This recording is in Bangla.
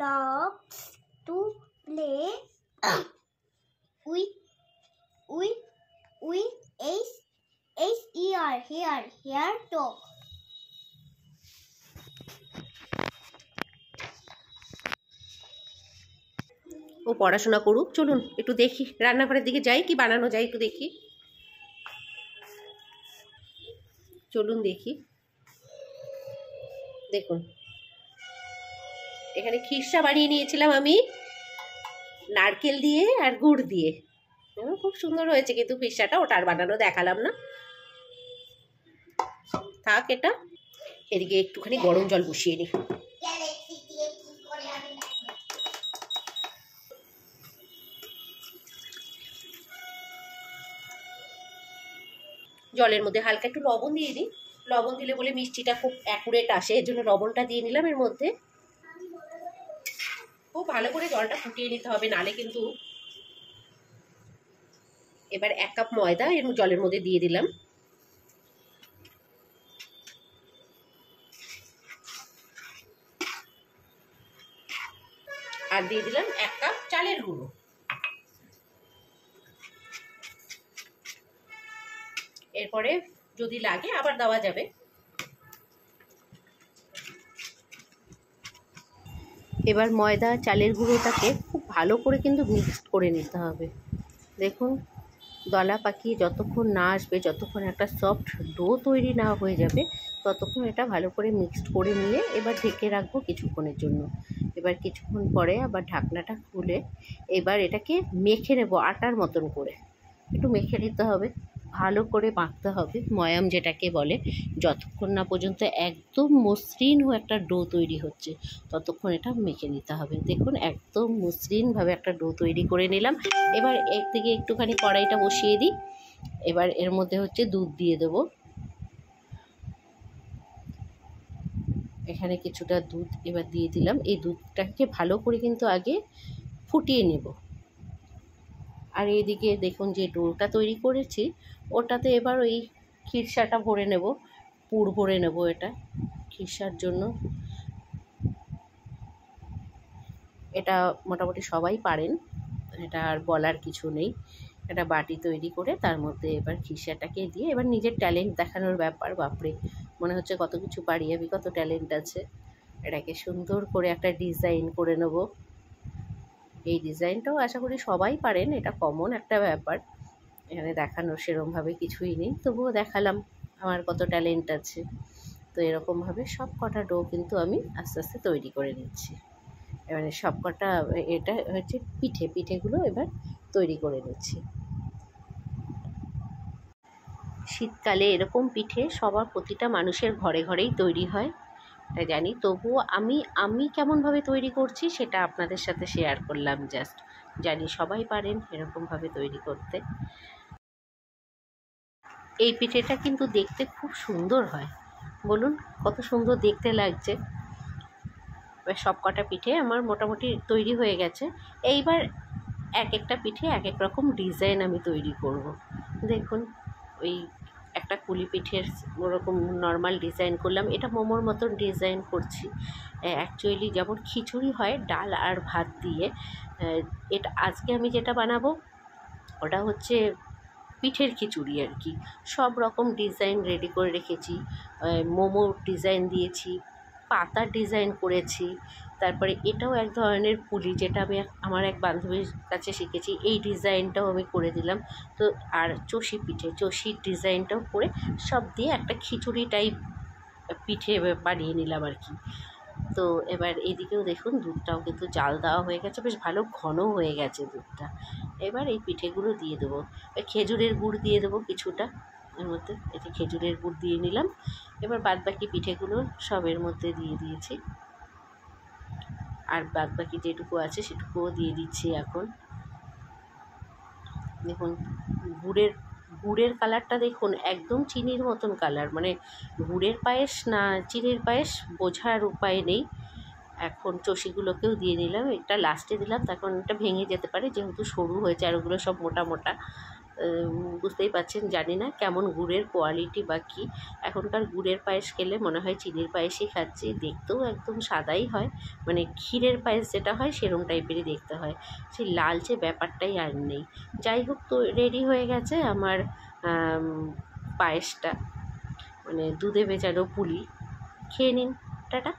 loves to play with here dog. ও পড়াশোনা করুক, চলুন একটু দেখি রান্নাঘরের দিকে যাই, কি বানানো যায় একটু দেখি। চলুন দেখি। দেখুন এখানে খিরসা বানিয়ে নিয়েছিলাম আমি নারকেল দিয়ে আর গুড় দিয়ে। খুব সুন্দর হয়েছে কিন্তু খিরসাটা, ওটা আর বানানো দেখালাম না, থাক এটা। এদিকে একটুখানি গরম জল বসিয়ে নিই। জলের মধ্যে হালকা একটু লবণ দিয়ে দিই, লবণ দিলে বলে মিষ্টিটা খুব অ্যাকুরেট আসে, এর জন্য লবণটা দিয়ে নিলাম এর মধ্যে। খুব ভালো করে জলটা ফুটিয়ে নিতে হবে, নালে কিন্তু। এবার 1 কাপ ময়দা এর জলের মধ্যে দিয়ে দিলাম। আর দিয়ে দিলাম 1 কাপ চালের গুঁড়ো। এরপরে যদি লাগে আবার দেওয়া যাবে। এবার ময়দা চালের গুঁড়োটাকে খুব ভালো করে কিন্তু মিক্সড করে নিতে হবে। দেখুন দলা পাকিয়ে যতক্ষণ না আসবে, যতক্ষণ একটা সফট ডো তৈরি না হয়ে যাবে, ততক্ষণ এটা ভালো করে মিক্সড করে নিয়ে এবার ঢেকে রাখবো কিছুক্ষণের জন্য। এবার কিছুক্ষণ পরে আবার ঢাকনাটা খুলে এবার এটাকে মেখে নেব, আটার মতন করে একটু মেখে নিতে হবে, ভালো করে মাখতে হবে, ময়াম যেটাকে বলে। যতক্ষণ না পর্যন্ত একদম মসৃণ হয়ে একটা ডো তৈরি হচ্ছে ততক্ষণ এটা মেখে নিতে হবে। দেখুন একদম মসৃণভাবে একটা ডো তৈরি করে নিলাম। এবার একদিকে একটুখানি কড়াইটা বসিয়ে দিই। এবার এর মধ্যে হচ্ছে দুধ দিয়ে দেবো। এখানে কিছুটা দুধ এবার দিয়ে দিলাম। এই দুধটাকে ভালো করে কিন্তু আগে ফুটিয়ে নেব। আর এইদিকে দেখুন যে ডোটা তৈরি করেছি ওটাতে এবার ওই খিরসাটা ভরে নেব, পুর ভরে নেব এটা খিরসার জন্য। এটা মোটামুটি সবাই পারেন, এটা আর বলার কিছু নেই। একটা বাটি তৈরি করে তার মধ্যে এবার খিরসাটাকে দিয়ে এবার নিজের ট্যালেন্ট দেখানোর ব্যাপার। বাপরে, মনে হচ্ছে কত কিছু পারি আমি, কত ট্যালেন্ট আছে। এটাকে সুন্দর করে একটা ডিজাইন করে নেব। এই ডিজাইনটাও আশা করি সবাই পারেন, এটা কমন একটা ব্যাপার। এখানে দেখানোর সেরমভাবে কিছুই নেই, তবুও দেখালাম আমার কত ট্যালেন্ট আছে। তো এরকমভাবে সব কটা ডো কিন্তু আমি আস্তে আস্তে তৈরি করে নিচ্ছি। এবারে সব কটা এটা হচ্ছে পিঠেগুলো এবার তৈরি করে নিচ্ছি। শীতকালে এরকম পিঠে সবার প্রতিটা মানুষের ঘরে ঘরেই তৈরি হয়, এটা জানি। তবুও আমি কেমনভাবে তৈরি করছি সেটা আপনাদের সাথে শেয়ার করলাম জাস্ট। জানি সবাই পারেন এরকমভাবে তৈরি করতে। এই পিঠেটা কিন্তু দেখতে খুব সুন্দর হয়, বলুন কত সুন্দর দেখতে লাগছে। এবার সব কটা পিঠে আমার মোটামুটি তৈরি হয়ে গেছে। এইবার এক একটা পিঠে এক এক রকম ডিজাইন আমি তৈরি করব। দেখুন ওই একটা কুলি পিঠের ওরকম নর্মাল ডিজাইন করলাম, এটা মোমোর মতন ডিজাইন করছি। অ্যাকচুয়ালি যেমন খিচুড়ি হয় ডাল আর ভাত দিয়ে, এটা আজকে আমি যেটা বানাবো ওটা হচ্ছে পিঠের খিচুড়ি আর কি। সব রকম ডিজাইন রেডি করে রেখেছি, মোমোর ডিজাইন দিয়েছি, পাতার ডিজাইন করেছি। তারপরে এটাও এক ধরনের পুলি, যেটা আমি আমার এক বান্ধবীর কাছে শিখেছি, এই ডিজাইনটাও আমি করে দিলাম। তো আর চষির ডিজাইনটাও করে সব দিয়ে একটা খিচুড়ি টাইপ পিঠে বানিয়ে নিলাম আর কি। তো এবার এদিকেও দেখুন দুধটাও কিন্তু জাল দেওয়া হয়ে গেছে, বেশ ভালো ঘন হয়ে গেছে দুধটা। এবার এই পিঠেগুলো দিয়ে দেবো, খেজুরের গুড় দিয়ে দেবো কিছুটা এর মধ্যে। এতে খেজুরের গুড় দিয়ে নিলাম। এবার বাদবাকি পিঠেগুলো সব এর মধ্যে দিয়ে দিয়েছি, আর বাদবাকি যেটুকু আছে সেটুকুও দিয়ে দিচ্ছি এখন। দেখুন গুড়ের কালারটা দেখুন একদম চিনির মতন কালার, মানে গুড়ের পায়েস না চিনির পায়েস বোঝার উপায় নেই। এখন চষিগুলোকেও দিয়ে নিলাম, এটা লাস্টে দিলাম, তখন এটা ভেঙে যেতে পারে যেহেতু সরু হয়েছে আর ওগুলো সব মোটা মোটা। বুঝতেই পারছেন, জানি না কেমন গুড়ের কোয়ালিটি বা কী। এখনকার গুড়ের পায়েস খেলে মনে হয় চিনির পায়েসই খাচ্ছি, দেখতেও একদম সাদাই হয়, মানে ক্ষীরের পায়েস যেটা হয় সেরকম টাইপেরই দেখতে হয়, সেই লালচে ব্যাপারটাই আর নেই। যাই হোক, তো রেডি হয়ে গেছে আমার পায়েসটা, মানে দুধে ভেজানো পুলি। খেয়ে নিন, টাটা।